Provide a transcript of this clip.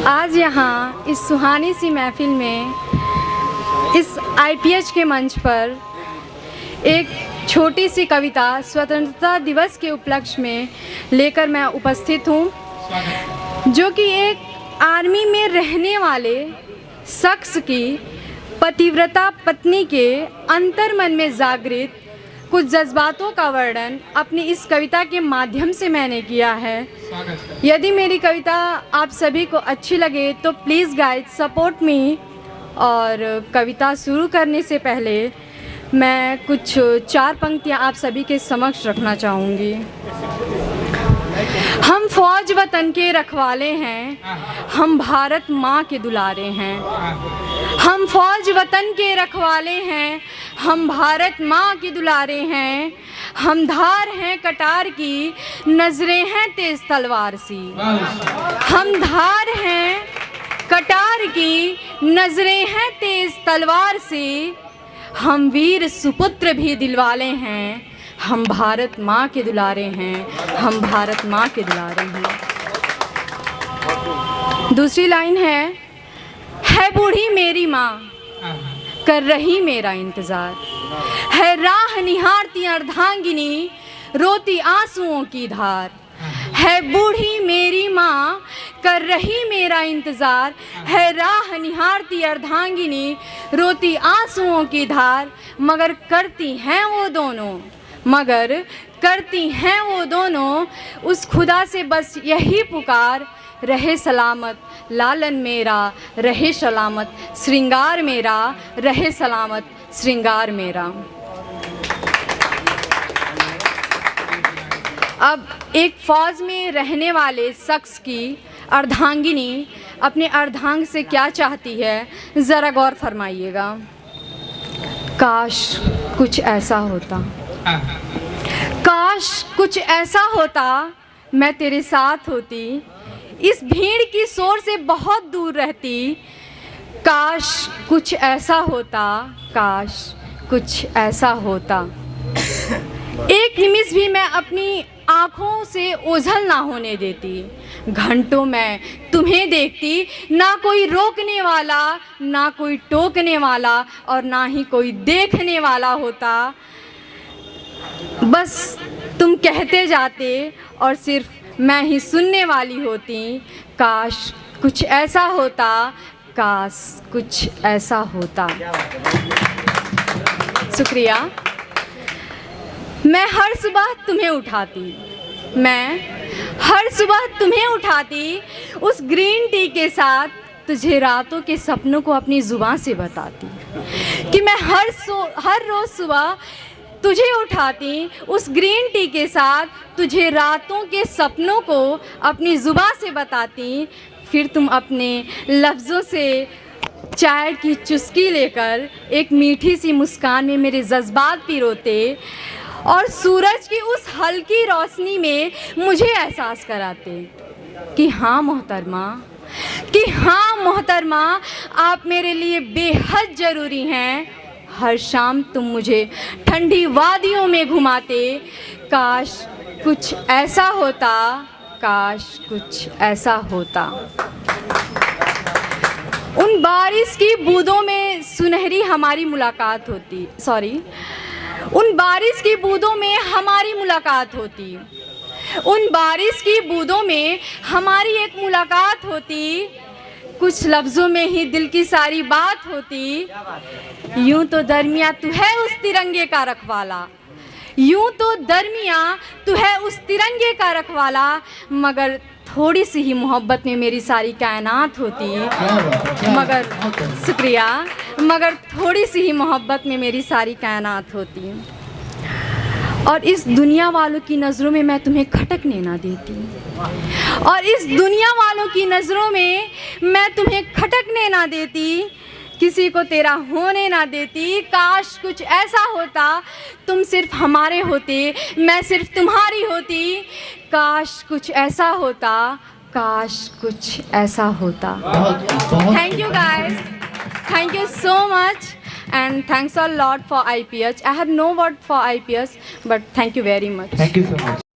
आज यहाँ इस सुहानी सी महफिल में इस IPH के मंच पर एक छोटी सी कविता स्वतंत्रता दिवस के उपलक्ष्य में लेकर मैं उपस्थित हूँ, जो कि एक आर्मी में रहने वाले शख्स की पतिव्रता पत्नी के अंतर्मन में जागृत कुछ जज्बातों का वर्णन अपनी इस कविता के माध्यम से मैंने किया है। यदि मेरी कविता आप सभी को अच्छी लगे तो प्लीज़ गाइज सपोर्ट मी। और कविता शुरू करने से पहले मैं कुछ 4 पंक्तियाँ आप सभी के समक्ष रखना चाहूँगी। हम फौज वतन के रखवाले हैं, हम भारत माँ के दुलारे हैं। हम फौज वतन के रखवाले हैं, हम भारत माँ के दुलारे हैं। हम धार हैं कटार की, नजरें हैं तेज तलवार सी। हम धार हैं कटार की, नजरें हैं तेज तलवार सी। हम वीर सुपुत्र भी दिलवाले हैं, हम भारत माँ के दुलारे हैं, हम भारत माँ के दुलारे हैं। दूसरी लाइन है बूढ़ी मेरी माँ कर रही मेरा इंतज़ार, है राह निहारती अर्धांगिनी रोती आंसुओं की धार। है बूढ़ी मेरी माँ कर रही मेरा इंतज़ार, है राह निहारती अर्धांगिनी रोती आंसुओं की धार। मगर करती हैं वो दोनों उस खुदा से बस यही पुकार, रहे सलामत लालन मेरा रहे सलामत श्रृंगार मेरा, रहे सलामत श्रृंगार मेरा। अब एक फ़ौज में रहने वाले शख्स की अर्धांगिनी अपने अर्धांग से क्या चाहती है, ज़रा गौर फरमाइएगा। काश कुछ ऐसा होता, काश कुछ ऐसा होता, मैं तेरे साथ होती, इस भीड़ की शोर से बहुत दूर रहती। काश कुछ ऐसा होता, काश कुछ ऐसा होता। एक निमिष भी मैं अपनी आँखों से ओझल ना होने देती। घंटों मैं तुम्हें देखती, ना कोई रोकने वाला, ना कोई टोकने वाला, और ना ही कोई देखने वाला होता। बस तुम कहते जाते और सिर्फ मैं ही सुनने वाली होती। काश कुछ ऐसा होता, काश कुछ ऐसा होता। शुक्रिया। मैं हर सुबह तुम्हें उठाती, उस ग्रीन टी के साथ तुझे रातों के सपनों को अपनी ज़ुबान से बताती। कि मैं हर रोज़ सुबह तुझे उठाती, उस ग्रीन टी के साथ तुझे रातों के सपनों को अपनी ज़ुबान से बताती। फिर तुम अपने लफ्ज़ों से चाय की चुस्की लेकर एक मीठी सी मुस्कान में मेरे जज्बात पिरोते और सूरज की उस हल्की रोशनी में मुझे एहसास कराते कि हाँ मोहतरमा, आप मेरे लिए बेहद ज़रूरी हैं। हर शाम तुम मुझे ठंडी वादियों में घुमाते। काश कुछ ऐसा होता, काश कुछ ऐसा होता। उन बारिश की बूंदों में सुनहरी हमारी मुलाकात होती। उन बारिश की बूंदों में हमारी मुलाकात होती। उन बारिश की बूंदों में हमारी एक मुलाकात होती। कुछ लफ्ज़ों में ही दिल की सारी बात होती। यूं तो दरमिया तू है उस तिरंगे का रखवाला, यूं तो दरमिया तू है उस तिरंगे का रखवाला, मगर थोड़ी सी ही मोहब्बत में मेरी सारी कायनात होती। मगर थोड़ी सी ही मोहब्बत में मेरी सारी कायनात होती। और इस दुनिया वालों की नज़रों में मैं तुम्हें खटकने ना देती, और इस दुनिया वालों की नज़रों में मैं तुम्हें खटकने ना देती, किसी को तेरा होने ना देती। काश कुछ ऐसा होता, तुम सिर्फ हमारे होते, मैं सिर्फ तुम्हारी होती। काश कुछ ऐसा होता, काश कुछ ऐसा होता। Thank you guys. Thank you so much. And thanks a lot for IPH. I have no word for IPH, but thank you very much. Thank you so much.